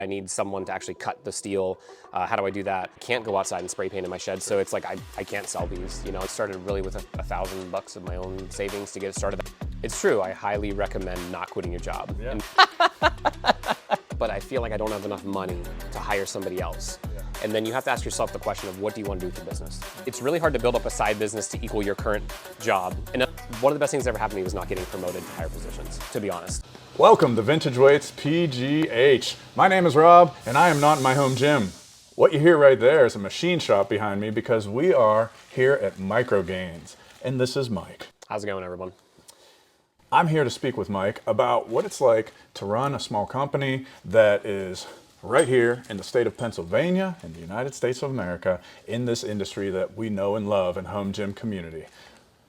I need someone to actually cut the steel. How do I do that? Can't go outside and spray paint in my shed, so it's like I can't sell these. You know, I started really with $1,000 of my own savings to get it started. It's true, I highly recommend not quitting your job. Yeah. But I feel like I don't have enough money to hire somebody else. Yeah. And then you have to ask yourself the question of what do you want to do with your business? It's really hard to build up a side business to equal your current job. And one of the best things that ever happened to me was not getting promoted to higher positions, to be honest. Welcome to VintageWeightsPGH. My name is Rob, and I am not in my home gym. What you hear right there is a machine shop behind me because we are here at Micro Gainz, and this is Mike. How's it going, everyone? I'm here to speak with Mike about what it's like to run a small company that is right here in the state of Pennsylvania in the United States of America in this industry that we know and love in home gym community.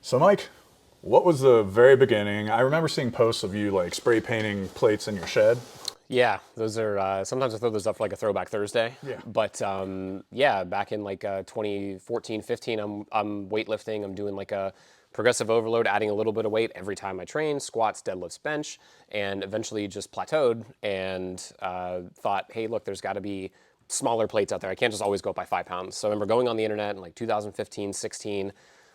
So Mike, what was the very beginning? I remember seeing posts of you like spray painting plates in your shed. Yeah, those are, sometimes I throw those up for like a throwback Thursday. Yeah. But yeah, back in like 2014, 15, I'm weightlifting. I'm doing like a progressive overload, adding a little bit of weight every time I train, squats, deadlifts, bench, and eventually just plateaued and thought, hey, look, there's got to be smaller plates out there. I can't just always go up by 5 pounds. So I remember going on the internet in like 2015, 16,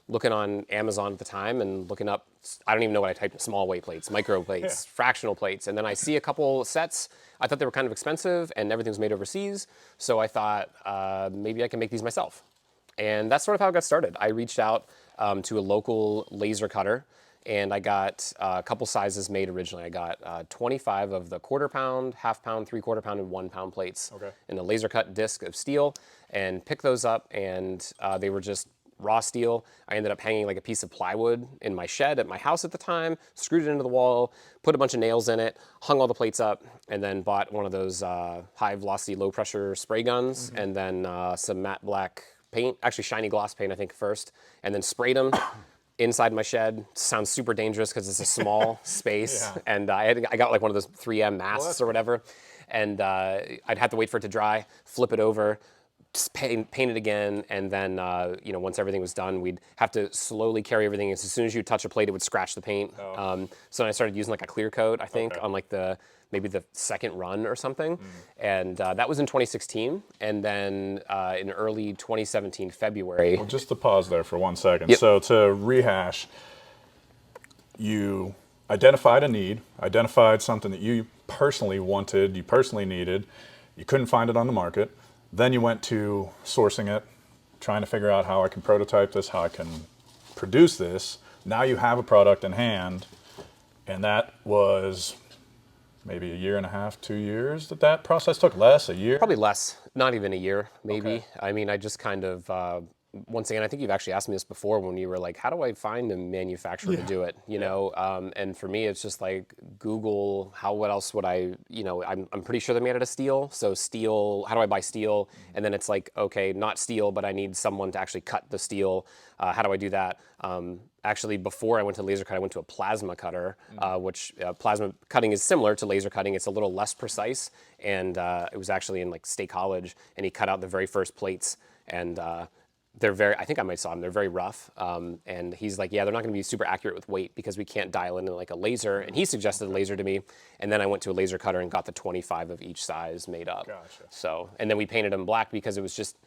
looking on Amazon at the time and looking up, I don't even know what I typed, small weight plates, micro plates, fractional plates. And then I see a couple sets. I thought they were kind of expensive and everything was made overseas. So I thought maybe I can make these myself. And that's sort of how it got started. I reached out to a local laser cutter and I got a couple sizes made originally. I got 25 of the 1/4 pound, 1/2 pound, 3/4 pound, and 1 pound plates in a laser cut disc of steel and picked those up and they were just raw steel. I ended up hanging like a piece of plywood in my shed at my house at the time, screwed it into the wall, put a bunch of nails in it, hung all the plates up, and then bought one of those high velocity, low pressure spray guns, and then some matte black paint, actually shiny gloss paint I think first, and then sprayed them inside my shed. Sounds super dangerous because it's a small space, and I got like one of those 3M masks or whatever, and I'd have to wait for it to dry, flip it over, paint it again, and then you know, once everything was done, we'd have to slowly carry everything. As soon as you touch a plate, it would scratch the paint. So then I started using like a clear coat, I think, on like maybe the second run or something, and that was in 2016. And then in early 2017, February. Well, just to pause there for 1 second. So to rehash, you identified a need, identified something that you personally wanted, you personally needed, you couldn't find it on the market. Then you went to sourcing it, trying to figure out how I can prototype this, how I can produce this. Now you have a product in hand, and that was maybe 1.5 years, 2 years that process took? Less, a year? Probably less, not even a year, maybe. I mean, I just kind of, once again, I think you've actually asked me this before when you were like, how do I find a manufacturer to do it? You know, and for me, it's just like Google, what else would I, you know, I'm pretty sure they're made out of steel. So steel, how do I buy steel? And then it's like, okay, not steel, but I need someone to actually cut the steel. How do I do that? Actually, before I went to laser cut, I went to a plasma cutter, which plasma cutting is similar to laser cutting. It's a little less precise. And it was actually in like State College, and he cut out the very first plates. And they're very, I think I might saw them, they're very rough. And he's like, yeah, they're not gonna be super accurate with weight because we can't dial into like a laser. And he suggested a laser to me. And then I went to a laser cutter and got the 25 of each size made up. Gotcha. So, and then we painted them black because it was just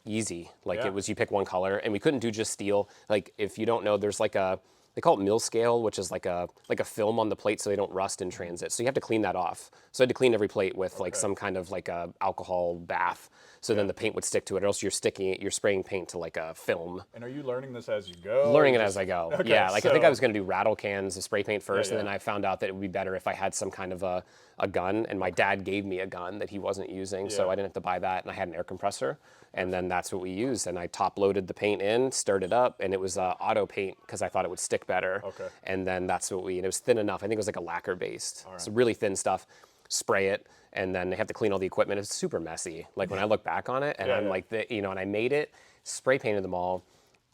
easy. Like it was, you pick one color, and we couldn't do just steel. Like if you don't know, there's like they call it mill scale, which is like a film on the plate so they don't rust in transit. So you have to clean that off. So I had to clean every plate with like some kind of like a alcohol bath. So then the paint would stick to it, or else you're spraying paint to like a film. And are you learning this as you go? Learning it as I go. Okay, yeah, like I think I was gonna do rattle cans of spray paint first, and then I found out that it would be better if I had some kind of a gun, and my dad gave me a gun that he wasn't using, so I didn't have to buy that, and I had an air compressor, and then that's what we used, and I top loaded the paint in, stirred it up, and it was auto paint because I thought it would stick better. And then that's what and it was thin enough. I think it was like a lacquer based. It's really thin stuff. Spray it, and then they have to clean all the equipment. It's super messy. Like when I look back on it, and I'm like, you know, and I made it, spray painted them all,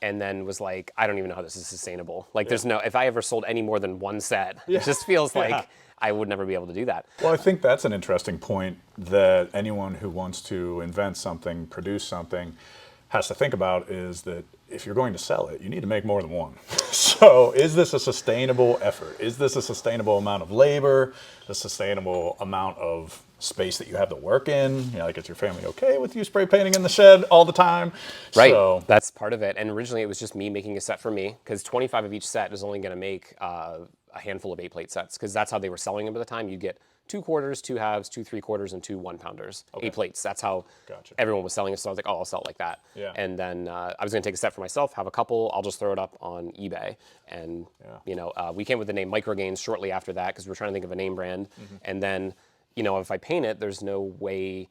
and then was like, I don't even know how this is sustainable. Like there's no, if I ever sold any more than one set, it just feels like I would never be able to do that. Well, I think that's an interesting point that anyone who wants to invent something, produce something, has to think about is that if you're going to sell it, you need to make more than one. So is this a sustainable effort? Is this a sustainable amount of labor, a sustainable amount of space that you have to work in? Like, is your family okay with you spray painting in the shed all the time? Right. So, That's part of it. And originally it was just me making a set for me, because 25 of each set is only going to make a handful of 8-plate sets, because that's how they were selling them at the time. You get 2 quarters, 2 halves, 2 3/4, and 2 1-pounders. 8 plates. That's how Gotcha. everyone was selling it. So I was like, oh, I'll sell it like that. Yeah. And then I was going to take a set for myself, have a couple. I'll just throw it up on eBay. And we came with the name Micro Gainz shortly after that, because we were trying to think of a name brand. And then, if I paint it, there's no way.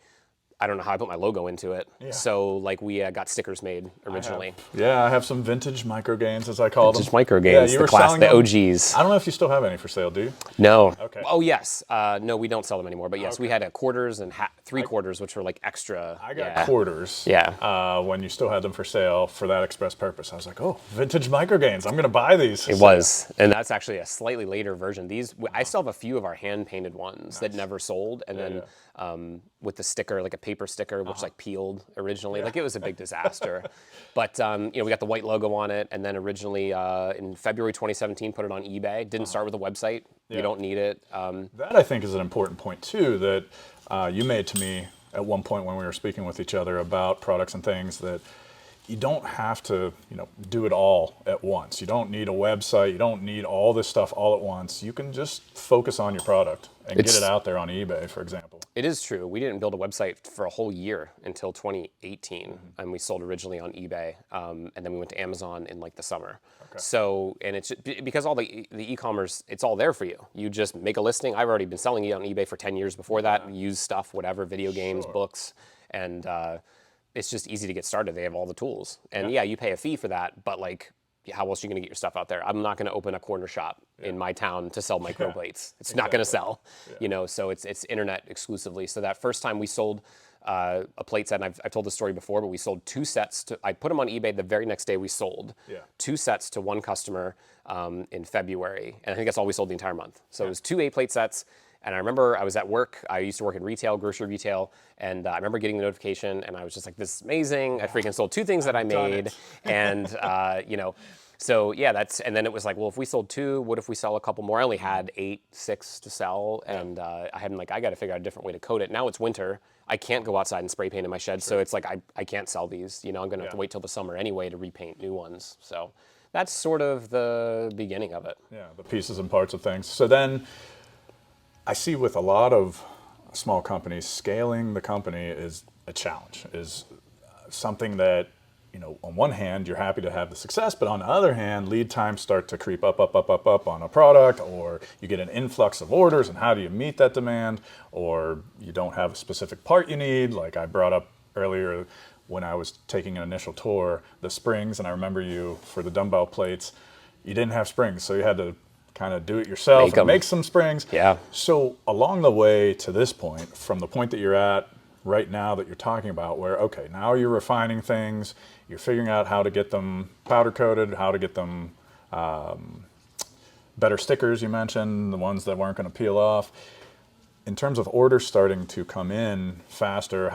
I don't know how I put my logo into it. Yeah. So like we got stickers made originally. I have some vintage Micro Gainz, as I call them. Just Micro Gainz, you the were class, selling the them. OGs. I don't know if you still have any for sale, do you? No. Okay. Oh yes. No, we don't sell them anymore. But yes, Okay. we had a quarters and 3/4, which were like extra. I got quarters. Yeah. When you still had them for sale for that express purpose. I was like, oh, vintage Micro Gainz. I'm going to buy these. It was, and that's actually a slightly later version. These I still have a few of our hand painted ones that never sold, and then with the sticker, like a paper sticker, which like peeled originally. Like it was a big disaster. But we got the white logo on it, and then originally in February 2017, put it on eBay. Didn't start with a website. You don't need it. That I think is an important point too that you made to me at one point when we were speaking with each other about products and things, that you don't have to, do it all at once. You don't need a website. You don't need all this stuff all at once. You can just focus on your product and get it out there on eBay, for example. It is true. We didn't build a website for a whole year until 2018, and we sold originally on eBay, and then we went to Amazon in like the summer. Okay. So, and it's because all the e-commerce, it's all there for you. You just make a listing. I've already been selling it on eBay for 10 years before that. Used stuff, whatever, video games, books, and it's just easy to get started. They have all the tools, and you pay a fee for that, but like, how else are you going to get your stuff out there? I'm not going to open a corner shop in my town to sell micro plates. It's not going to sell, so it's internet exclusively. So that first time we sold a plate set, and I've told this story before, but we sold 2 sets I put them on eBay the very next day we sold 2 sets to one customer in February. And I think that's all we sold the entire month. So it was 2 8-plate sets. And I remember I was at work. I used to work in retail, grocery retail, and I remember getting the notification, and I was just like, "This is amazing! I freaking sold 2 things that I made." And so that's. And then it was like, well, if we sold 2, what if we sell a couple more? I only had 6 to sell, and I had like, I got to figure out a different way to coat it. Now it's winter. I can't go outside and spray paint in my shed, so it's like I can't sell these. I'm going to have to wait till the summer anyway to repaint new ones. So that's sort of the beginning of it. Yeah, the pieces and parts of things. So then, I see with a lot of small companies, scaling the company is a challenge, is something that, on one hand, you're happy to have the success, but on the other hand, lead times start to creep up on a product, or you get an influx of orders, and how do you meet that demand, or you don't have a specific part you need, like I brought up earlier when I was taking an initial tour, the springs, and I remember you, for the dumbbell plates, you didn't have springs, so you had to kind of do it yourself and make some springs. Yeah. So along the way to this point, from the point that you're at right now that you're talking about, where, okay, now you're refining things, you're figuring out how to get them powder coated, how to get them better stickers, you mentioned, the ones that weren't going to peel off. In terms of orders starting to come in faster,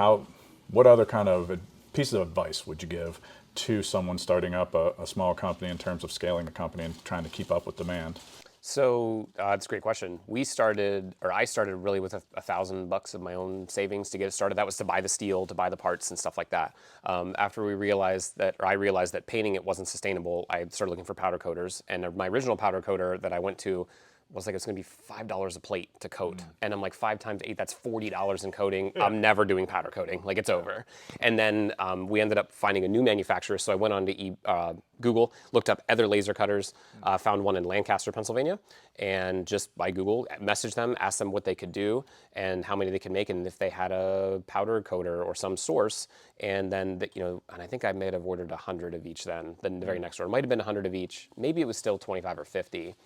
what other kind of pieces of advice would you give to someone starting up a small company in terms of scaling the company and trying to keep up with demand? So that's a great question. I started really with $1,000 of my own savings to get it started. That was to buy the steel, to buy the parts and stuff like that. After I realized that painting it wasn't sustainable, I started looking for powder coaters. And my original powder coater that I went to was like, it's going to be $5 a plate to coat. And I'm like, 5 times 8, that's $40 in coating. I'm never doing powder coating. Like, it's over. And then we ended up finding a new manufacturer. So I went on to Google, looked up other laser cutters, found one in Lancaster, Pennsylvania, and just by Google, messaged them, asked them what they could do and how many they could make, and if they had a powder coater or some source. And then, and I think I may have ordered 100 of each then the very next order. It might have been 100 of each. Maybe it was still 25 or 50.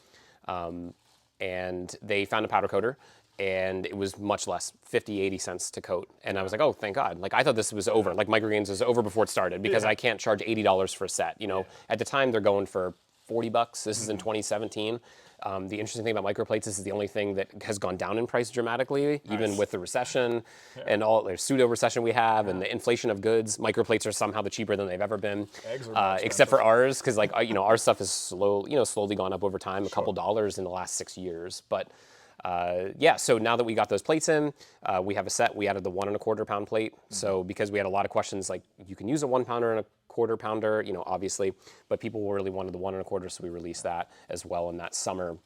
And they found a powder coater, and it was much less, 50, 80 cents to coat. And I was like, oh, thank God. Like, I thought this was over. Like, Micro Gainz was over before it started, because I can't charge $80 for a set. At the time, they're going for $40. This is in 2017. The interesting thing about microplates is this is the only thing that has gone down in price dramatically, even with the recession and all the pseudo recession we have and the inflation of goods. Microplates are somehow the cheaper than they've ever been, except for ours, because like our stuff is slowly gone up over time, a couple dollars in the last 6 years. But yeah, so now that we got those plates in, we have a set. We added the 1¼ pound plate. So because we had a lot of questions, like you can use a 1 pounder and a quarter-pounder, obviously, but people really wanted the 1¼ so we released that as well in that summer.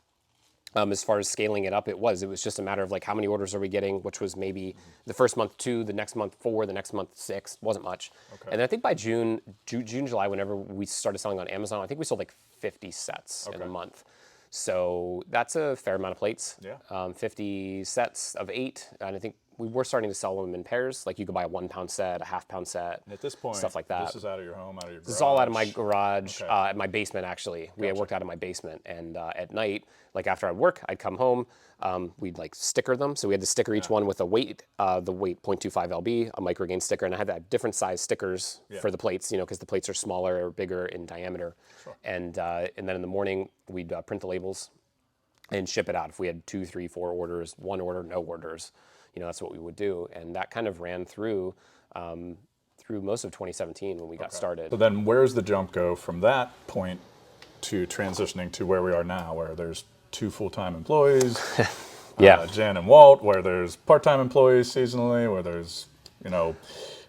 As far as scaling it up, it was just a matter of like how many orders are we getting, which was maybe the first month 2, the next month 4, the next month 6, wasn't much. Okay. And then I think by June, July, whenever we started selling on Amazon, I think we sold like 50 sets in a month. So that's a fair amount of plates. Yeah. 50 sets of 8, and I think we were starting to sell them in pairs. Like you could buy a 1 pound set, a ½ pound set, And at this point, stuff like that. this is out of your home, out of your garage? This is all out of my garage, Okay. at my basement actually. We had worked out of my basement, and at night, like after I'd work, I'd come home. We'd like sticker them, so we had to sticker each one with a weight, the weight 0.25 lb, a Micro Gainz sticker, and I had that different size stickers for the plates, because the plates are smaller or bigger in diameter. Sure. And then in the morning, we'd print the labels and ship it out. If we had 2, 3, 4 orders, 1 order, no orders, that's what we would do. And that kind of ran through most of 2017 when we got started. So then where's the jump go from that point to transitioning to where we are now, where there's 2 full-time employees, Yeah. Jan and Walt, where there's part-time employees seasonally, where there's,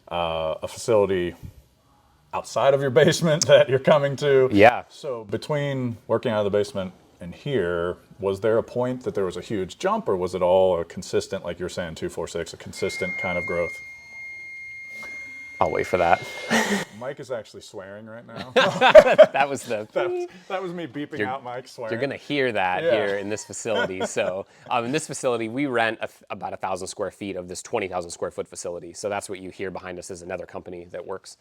a facility outside of your basement that you're coming to. Yeah. So between working out of the basement and here, was there a point that there was a huge jump, or was it all a consistent, like you're saying, 2, 4, 6, a consistent kind of growth? I'll wait for that. Mike is actually swearing right now. That was the... that was me beeping out Mike swearing. You're going to hear that here in this facility. So in this facility, we rent about 1,000 square feet of this 20,000 square foot facility. So that's what you hear behind us is another company that works.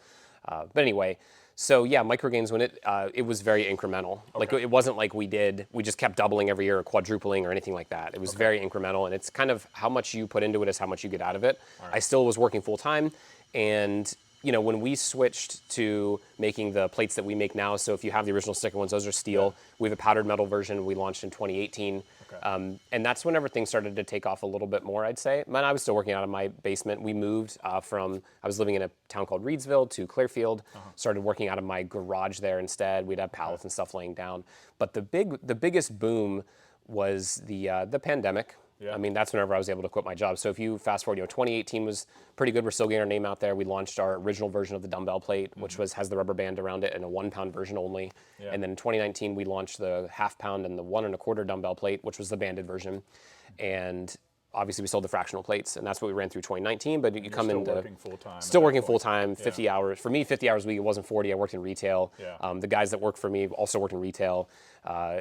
But anyway, so yeah, Micro Gainz, when it was very incremental. Like it wasn't like we just kept doubling every year or quadrupling or anything like that. It was very incremental, and it's kind of how much you put into it is how much you get out of it. I still was working full time, and when we switched to making the plates that we make now, so if you have the original sticker ones, those are steel. We have a powdered metal version we launched in 2018. And that's when everything started to take off a little bit more, I'd say. I was still working out of my basement. We moved I was living in a town called Reedsville to Clearfield, started working out of my garage there instead. We'd have pallets and stuff laying down. But the biggest boom was the pandemic. Yeah. I mean, that's whenever I was able to quit my job. So if you fast forward, 2018 was pretty good. We're still getting our name out there. We launched our original version of the dumbbell plate, which has the rubber band around it and a 1 pound version only. Yeah. And then in 2019, we launched the ½ pound and the 1¼ dumbbell plate, which was the banded version. And obviously we sold the fractional plates, and that's what we ran through 2019. But you come into working full time. Still working full time, 50 hours. For me, 50 hours a week. It wasn't 40. I worked in retail. Yeah. The guys that work for me also work in retail.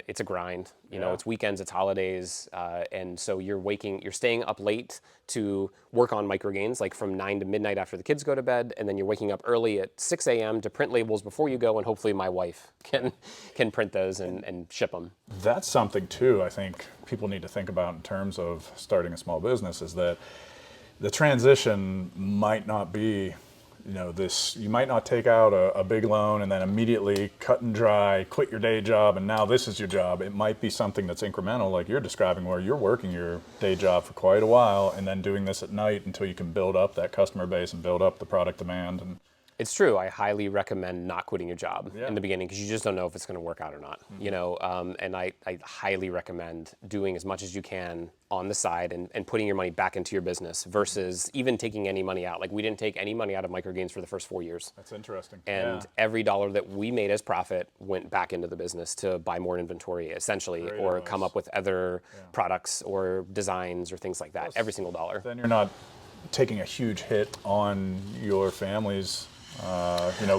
It's a grind. It's weekends, it's holidays, and so you're staying up late to work on Micro Gainz, like from 9 to midnight after the kids go to bed, and then you're waking up early at 6 a.m. to print labels before you go, and hopefully my wife can print those and ship them. That's something too I think people need to think about in terms of starting a small business, is that the transition might not be, you might not take out a big loan and then immediately cut and dry, quit your day job, and now this is your job. It might be something that's incremental, like you're describing, where you're working your day job for quite a while and then doing this at night until you can build up that customer base and build up the product demand. And it's true. I highly recommend not quitting your job in the beginning, because you just don't know if it's going to work out or not. And I highly recommend doing as much as you can on the side and putting your money back into your business versus even taking any money out. Like we didn't take any money out of Micro Gainz for the first 4 years. That's interesting. And every dollar that we made as profit went back into the business to buy more inventory, essentially, or come up with other products or designs or things like that. Every single dollar. Then you're not taking a huge hit on your family's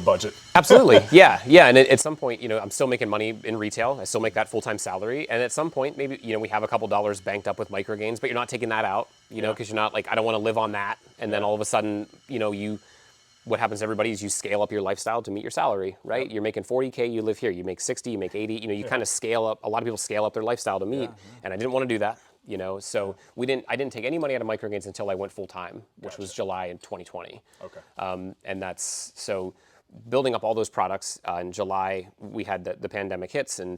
budget. Absolutely. Yeah. And at some point, I'm still making money in retail. I still make that full-time salary. And at some point, maybe, we have a couple dollars banked up with Micro Gainz, but you're not taking that out, because you're not like, I don't want to live on that. And then all of a sudden, what happens to everybody is you scale up your lifestyle to meet your salary, right? You're making 40K, you live here, you make 60, you make 80, you kind of scale up. A lot of people scale up their lifestyle to meet. And I didn't want to do that. So I didn't take any money out of Micro Gainz until I went full time, which was July in 2020. Okay. And that's so building up all those products. In July, we had the pandemic hits in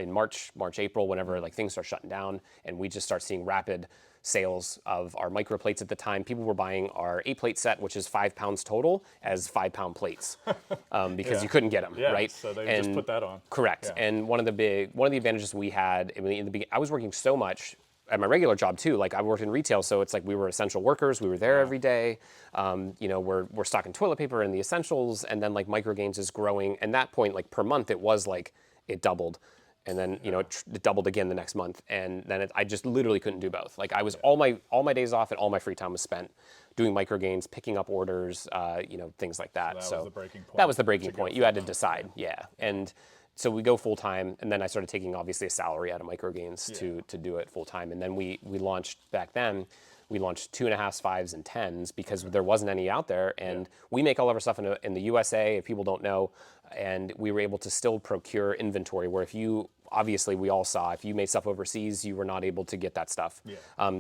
March, April, whenever like things start shutting down, and we just start seeing rapid sales of our micro plates at the time. People were buying our 8-plate set, which is 5 pounds total, as 5-pound plates because you couldn't get them, right? So they just put that on. Correct. Yeah. And one of the advantages we had, I was working so much at my regular job too. Like I worked in retail, so it's like we were essential workers. We were there every day. We're stocking toilet paper and the essentials, and then like Micro Gainz is growing. And that point, like per month, it was like it doubled, and then it doubled again the next month, and then I just literally couldn't do both. Like I was all my days off and all my free time was spent doing Micro Gainz, picking up orders, things like that. So that was the breaking point. That was the breaking point. You had to decide, and so we go full time, and then I started taking obviously a salary out of Micro Gainz to do it full time, and then we launched back then. We launched 2.5s, 5s, and 10s because there wasn't any out there, and we make all of our stuff in the USA. If people don't know, and we were able to still procure inventory. Where if you obviously we all saw if you made stuff overseas, you were not able to get that stuff.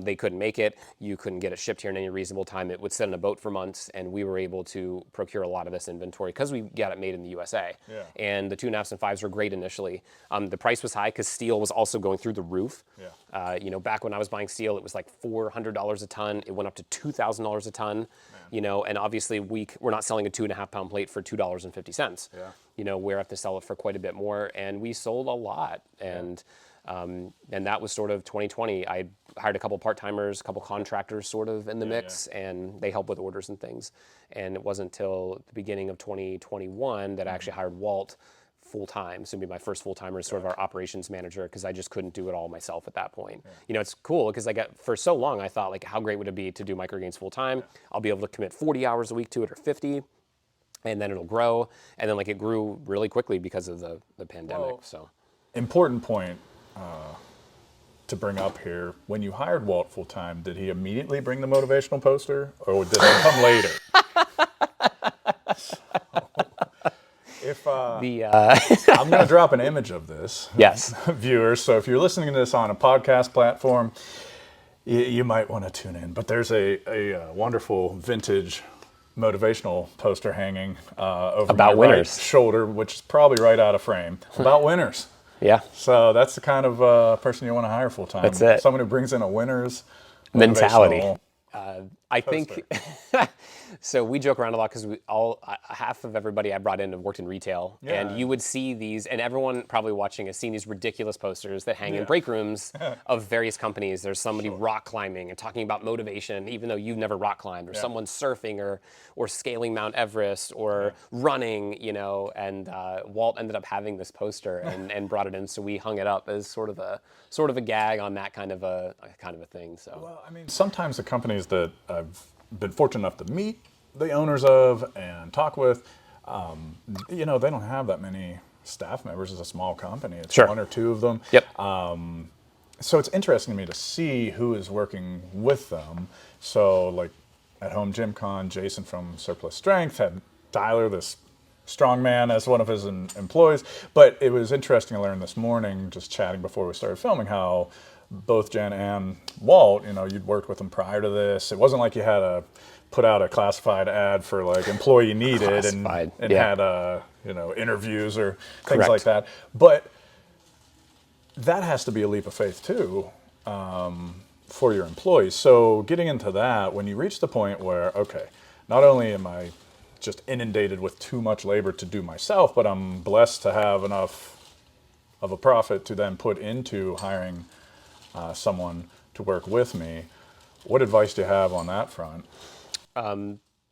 They couldn't make it. You couldn't get it shipped here in any reasonable time. It would sit on a boat for months, and we were able to procure a lot of this inventory because we got it made in the USA. And the 2.5s and 5s were great initially. The price was high because steel was also going through the roof. Back when I was buying steel, it was like $400 a ton. It went up to $2,000 a ton. And obviously we're not selling a 2.5 pound plate for $2.50. We have to sell it for quite a bit more, and we sold a lot. And that was sort of 2020. I hired a couple part-timers, a couple contractors sort of in the mix, and they help with orders and things. And it wasn't until the beginning of 2021 that I actually hired Walt full-time. So it'd be my first full-timer as sort of our operations manager, because I just couldn't do it all myself at that point. It's cool because for so long I thought, like, how great would it be to do Micro Gainz full-time? I'll be able to commit 40 hours a week to it, or 50. And then it'll grow, and then like it grew really quickly because of the pandemic. So important point to bring up here: when you hired Walt full time, did he immediately bring the motivational poster, or did it come later? I'm going to drop an image of this, viewers. So if you're listening to this on a podcast platform, you might want to tune in. But there's a wonderful vintage motivational poster hanging over about my winners. Right shoulder, which is probably right out of frame, about winners. So that's the kind of person you want to hire full time. That's it. Someone who brings in a winner's mentality. I think so. We joke around a lot because half of everybody I brought in have worked in retail, and you would see these, and everyone probably watching has seen these ridiculous posters that hang in break rooms of various companies. There's somebody rock climbing and talking about motivation, even though you've never rock climbed, or someone surfing or scaling Mount Everest or running, And Walt ended up having this poster and brought it in, so we hung it up as sort of a gag on that kind of a thing. So well, I mean, sometimes the companies that I've been fortunate enough to meet the owners of and talk with, they don't have that many staff members. It's a small company. It's one or two of them. So it's interesting to me to see who is working with them. So like at Home Gym Con, Jason from Surplus Strength had Tyler, this strongman, as one of his employees. But it was interesting to learn this morning, just chatting before we started filming, how both Jen and Walt, you'd worked with them prior to this. It wasn't like you had to put out a classified ad for like employee needed and had interviews or things like that. But that has to be a leap of faith too for your employees. So getting into that, when you reach the point where, okay, not only am I just inundated with too much labor to do myself, but I'm blessed to have enough of a profit to then put into hiring someone to work with me. What advice do you have on that front?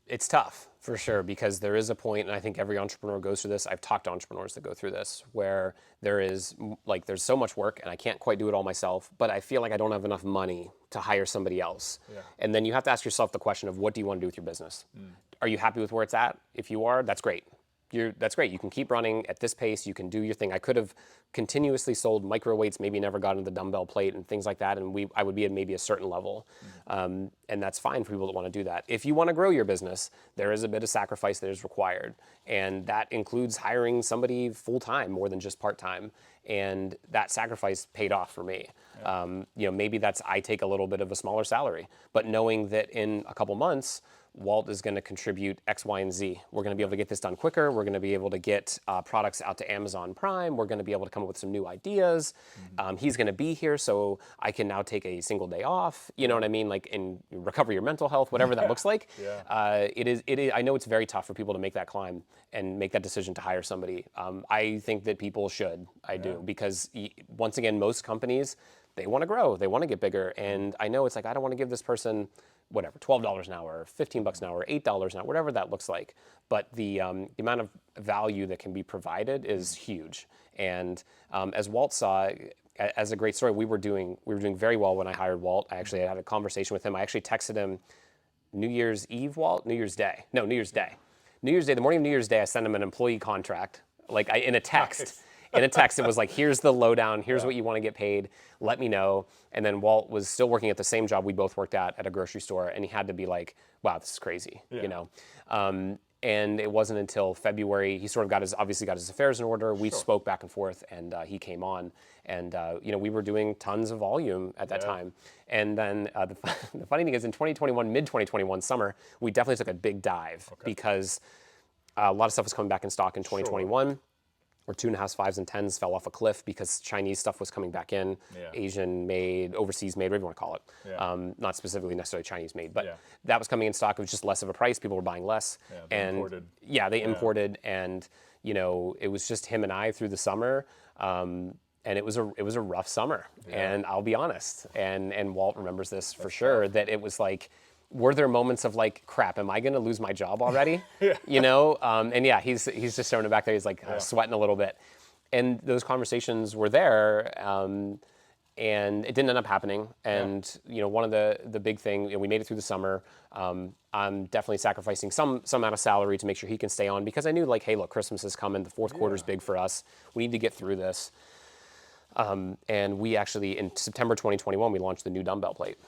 It's tough for sure, because there is a point, and I think every entrepreneur goes through this. I've talked to entrepreneurs that go through this, where there's so much work and I can't quite do it all myself, but I feel like I don't have enough money to hire somebody else. And then you have to ask yourself the question of, what do you want to do with your business? Are you happy with where it's at? If you are, that's great. That's great. You can keep running at this pace. You can do your thing. I could have continuously sold micro weights, maybe never got into the dumbbell plate and things like that, and I would be at maybe a certain level. And that's fine for people that want to do that. If you want to grow your business, there is a bit of sacrifice that is required, and that includes hiring somebody full-time more than just part-time. And that sacrifice paid off for me. Maybe I take a little bit of a smaller salary, but knowing that in a couple months, Walt is going to contribute X, Y, and Z. We're going to be able to get this done quicker. We're going to be able to get products out to Amazon Prime. We're going to be able to come up with some new ideas. He's going to be here, so I can now take a single day off. You know what I mean? Like, and recover your mental health, whatever that looks like. It is. I know it's very tough for people to make that climb and make that decision to hire somebody. I think that people should. I do, because once again, most companies, they want to grow, they want to get bigger. And I know it's like, I don't want to give this person whatever, $12 an hour, $15 an hour, $8 an hour, whatever that looks like. But the amount of value that can be provided is huge. And as Walt saw, as a great story, we were doing very well when I hired Walt. I actually had a conversation with him. I actually texted him New Year's Eve, Walt? New Year's Day. No, New Year's Day. New Year's Day, the morning of New Year's Day, I sent him an employee contract, like in a text. Nice. In a text, it was like, here's the lowdown, here's what you want to get paid, let me know. And then Walt was still working at the same job we both worked at a grocery store, and he had to be like, wow, this is crazy, you know? And it wasn't until February, he sort of obviously got his affairs in order. We spoke back and forth, and he came on. And you know, we were doing tons of volume at that time. And then the funny thing is, in 2021, mid-2021 summer, we definitely took a big dive because a lot of stuff was coming back in stock in 2021. Where 2.5s, 5s, and 10s fell off a cliff because Chinese stuff was coming back in, Asian made, overseas made, whatever you want to call it. Not specifically necessarily Chinese made, but that was coming in stock. It was just less of a price. People were buying less. They imported. They imported, and you know, it was just him and I through the summer. And it was a rough summer, and I'll be honest. And Walt remembers this for sure. That it was like, were there moments of like, crap, am I going to lose my job already? You know? And yeah, he's just showing it back there. He's like sweating a little bit. And those conversations were there, and it didn't end up happening. And you know, one of the big thing, you know, we made it through the summer. I'm definitely sacrificing some amount of salary to make sure he can stay on, because I knew like, hey, look, Christmas is coming. The fourth quarter is big for us. We need to get through this. And we actually, in September 2021, we launched the new dumbbell plate.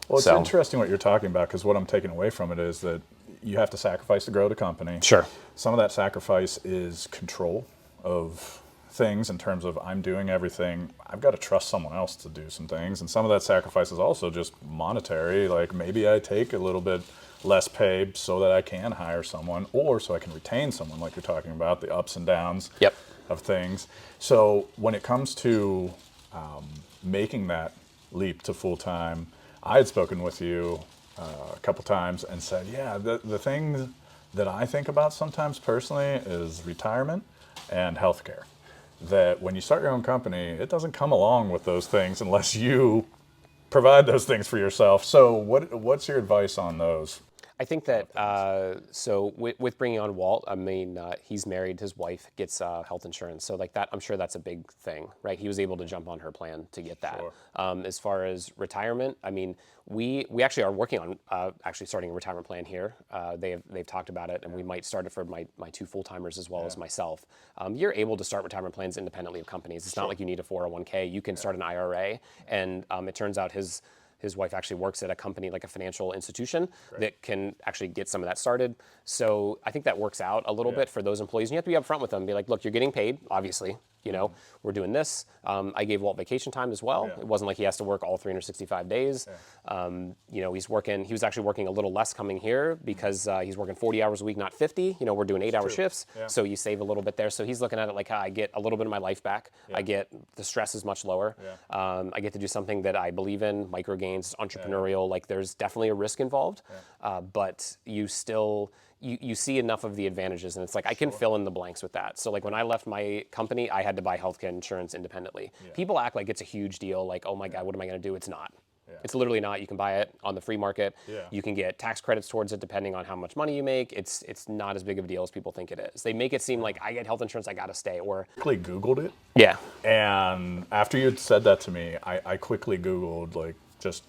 Well, it's interesting what you're talking about, because what I'm taking away from it is that you have to sacrifice to grow the company. Sure. Some of that sacrifice is control of things in terms of, I'm doing everything. I've got to trust someone else to do some things. And some of that sacrifice is also just monetary. Like, maybe I take a little bit less pay so that I can hire someone, or so I can retain someone, like you're talking about, the ups and downs of things. So when it comes to making that leap to full-time, I had spoken with you a couple times and said, yeah, the thing that I think about sometimes personally is retirement and healthcare. That when you start your own company, it doesn't come along with those things unless you provide those things for yourself. So what's your advice on those? I think that, so with bringing on Walt, I mean, he's married, his wife gets health insurance. So like that, I'm sure that's a big thing, right? He was able to jump on her plan to get that. Sure. As far as retirement, I mean, we actually are working on actually starting a retirement plan here. They've talked about it, and we might start it for my two full-timers as well as myself. You're able to start retirement plans independently of companies. It's not like you need a 401k. You can start an IRA, and it turns out his wife actually works at a company, like a financial institution, that can actually get some of that started. So I think that works out a little bit for those employees. And you have to be upfront with them, be like, look, you're getting paid, obviously. You know, we're doing this. I gave Walt vacation time as well. It wasn't like he has to work all 365 days. You know, he was actually working a little less coming here because he's working 40 hours a week, not 50. You know, we're doing 8-hour shifts. So you save a little bit there. So he's looking at it like, I get a little bit of my life back. I get, the stress is much lower. I get to do something that I believe in, Micro Gainz, entrepreneurial. Like, there's definitely a risk involved, but you still, you see enough of the advantages, and it's like, I can fill in the blanks with that. So like, when I left my company, I had to buy healthcare insurance independently. People act like it's a huge deal, like, oh my God, what am I gonna do? It's not. It's literally not. You can buy it on the free market. You can get tax credits towards it depending on how much money you make. It's not as big of a deal as people think it is. They make it seem like, I get health insurance, I gotta stay, or... Quickly Googled it. Yeah. And after you had said that to me, I quickly Googled, like, just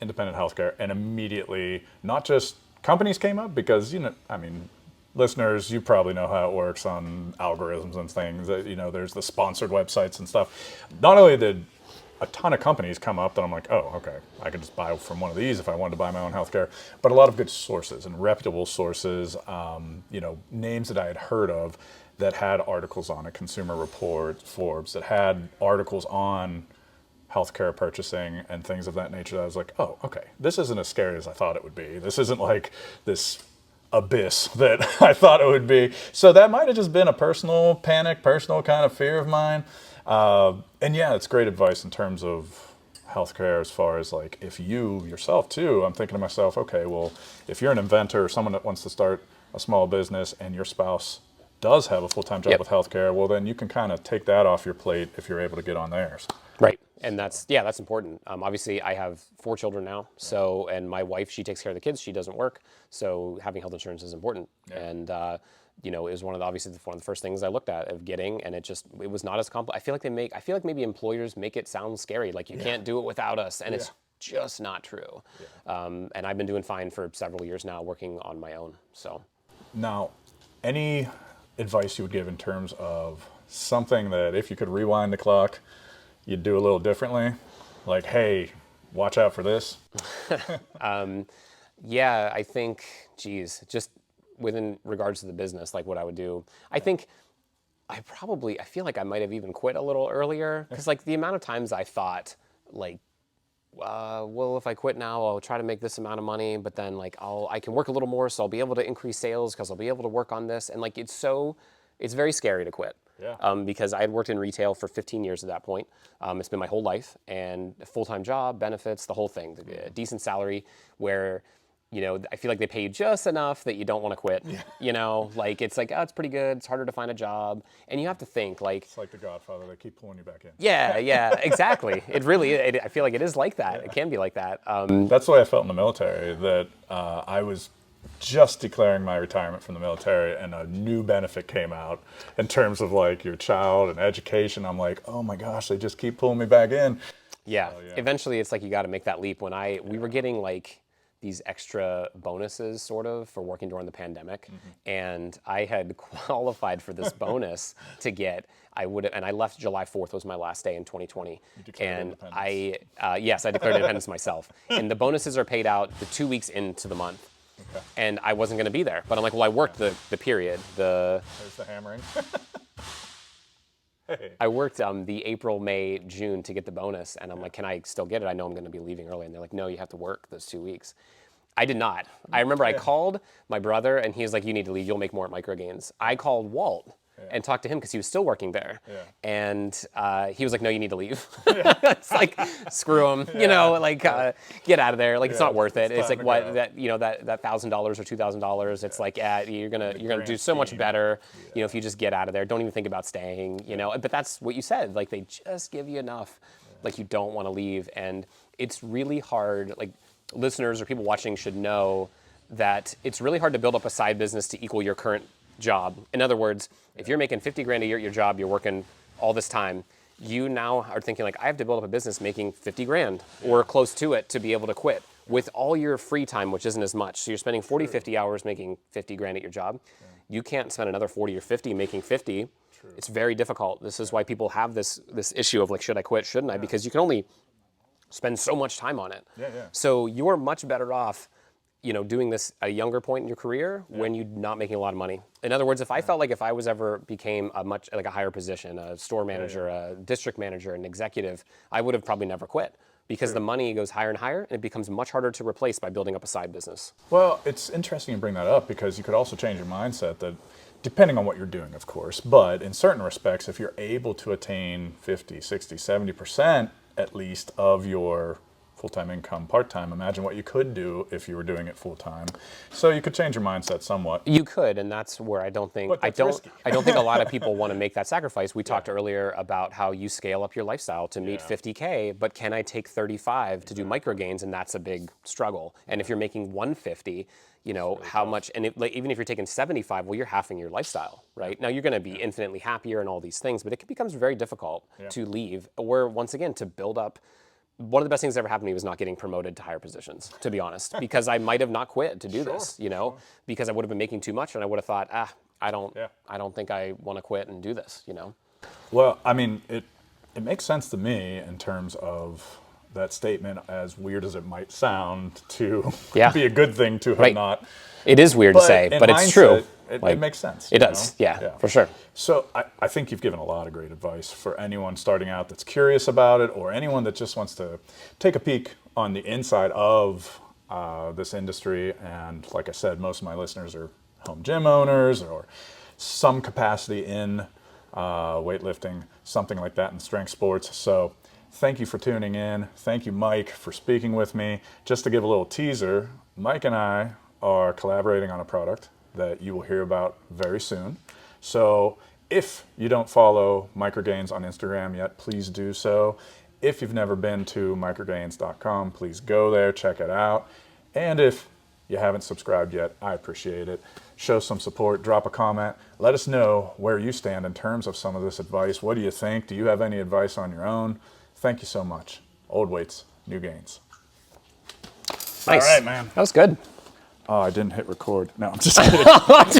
independent healthcare, and immediately, not just companies came up, because, you know, I mean, listeners, you probably know how it works on algorithms and things. You know, there's the sponsored websites and stuff. Not only did a ton of companies come up that I'm like, oh, okay, I could just buy from one of these if I wanted to buy my own healthcare, but a lot of good sources and reputable sources, you know, names that I had heard of that had articles on it, Consumer Reports, Forbes, that had articles on healthcare purchasing and things of that nature. That I was like, oh, okay, this isn't as scary as I thought it would be. This isn't like this abyss that I thought it would be. So that might have just been a personal panic, personal kind of fear of mine. And yeah, it's great advice in terms of healthcare, as far as like, if you yourself too, I'm thinking to myself, okay, well, if you're an inventor or someone that wants to start a small business and your spouse does have a full-time job with healthcare, well, then you can kind of take that off your plate if you're able to get on theirs. Right. And that's important. Obviously, I have 4 children now, so and my wife, she takes care of the kids. She doesn't work, so having health insurance is important. And you know, it was one of the first things I looked at of getting, and it was not as complex. I feel like maybe employers make it sound scary, like you can't do it without us, and it's just not true. And I've been doing fine for several years now, working on my own. So now, any advice you would give in terms of something that if you could rewind the clock, you'd do a little differently? Like, hey, watch out for this. Yeah, I think, just within regards to the business, like what I would do, I think I feel like I might have even quit a little earlier, because like the amount of times I thought like, well, if I quit now, I'll try to make this amount of money, but then like I can work a little more, so I'll be able to increase sales because I'll be able to work on this. And like, it's very scary to quit. Because I had worked in retail for 15 years at that point. It's been my whole life, and a full-time job, benefits, the whole thing, a decent salary where, you know, I feel like they pay you just enough that you don't want to quit. You know, like it's like, oh, it's pretty good. It's harder to find a job, and you have to think like. It's like The Godfather. They keep pulling you back in. Yeah, exactly. It really, I feel like it is like that. It can be like that. That's the way I felt in the military. That I was just declaring my retirement from the military, and a new benefit came out in terms of like your child and education. I'm like, oh my gosh, they just keep pulling me back in. Yeah. Eventually, it's like you got to make that leap. When we were getting like these extra bonuses sort of for working during the pandemic, and I had qualified for this bonus to get. And I left July 4th was my last day in 2020. And yes, I declared independence myself. And the bonuses are paid out the 2 weeks into the month. And I wasn't going to be there, but I'm like, well, I worked the period. There's the hammering. Hey. I worked the April, May, June to get the bonus, and I'm like, can I still get it? I know I'm going to be leaving early, and they're like, no, you have to work those 2 weeks. I did not. I remember I called my brother, and he was like, you need to leave. You'll make more at Micro Gainz. I called Walt and talked to him because he was still working there, and he was like, no, you need to leave. It's like, screw him, you know, like get out of there. Like it's not worth it. It's like what that that $1,000 or $2,000. It's like you're gonna do so much better, you know, if you just get out of there. Don't even think about staying, you know. But that's what you said. Like they just give you enough, like you don't want to leave, and it's really hard. Like listeners or people watching should know that it's really hard to build up a side business to equal your current job. In other words, if you're making 50 grand a year at your job, you're working all this time, you now are thinking like, I have to build up a business making 50 grand or close to it to be able to quit with all your free time, which isn't as much. So you're spending 40, 50 hours making 50 grand at your job. You can't spend another 40 or 50 making 50. It's very difficult. This is why people have this issue of like, should I quit? Shouldn't I? Because you can only spend so much time on it. So you're much better off, you know, doing this at a younger point in your career when you're not making a lot of money. In other words, if I felt like if I was ever became a higher position, a store manager, a district manager, an executive, I would have probably never quit because the money goes higher and higher, and it becomes much harder to replace by building up a side business. Well, it's interesting you bring that up because you could also change your mindset that depending on what you're doing, of course, but in certain respects, if you're able to attain 50, 60, 70% at least of your full-time income, part-time, imagine what you could do if you were doing it full-time. So you could change your mindset somewhat. You could, and that's where I don't think I don't think a lot of people want to make that sacrifice. We talked earlier about how you scale up your lifestyle to meet 50K, but can I take 35 to do Micro Gainz? And that's a big struggle. And if you're making 150, you know, how much, and even if you're taking 75, well, you're halving your lifestyle, right? Now you're going to be infinitely happier and all these things, but it becomes very difficult to leave, or once again, to build up. One of the best things that ever happened to me was not getting promoted to higher positions, to be honest, because I might have not quit to do this, you know, because I would have been making too much, and I would have thought, I don't think I want to quit and do this, you know. Well, I mean, it makes sense to me in terms of that statement, as weird as it might sound, to be a good thing to have not. It is weird to say, but it's true. It makes sense. It does, yeah, for sure. So I think you've given a lot of great advice for anyone starting out that's curious about it, or anyone that just wants to take a peek on the inside of this industry. And like I said, most of my listeners are home gym owners or some capacity in weightlifting, something like that in strength sports. So thank you for tuning in. Thank you, Mike, for speaking with me. Just to give a little teaser, Mike and I are collaborating on a product that you will hear about very soon. So if you don't follow Micro Gainz on Instagram yet, please do so. If you've never been to microgainz.com, please go there, check it out. And if you haven't subscribed yet, I appreciate it. Show some support, drop a comment. Let us know where you stand in terms of some of this advice. What do you think? Do you have any advice on your own? Thank you so much. Old weights, new gains. Nice. All right, man. That was good. Oh, I didn't hit record. No, I'm just kidding.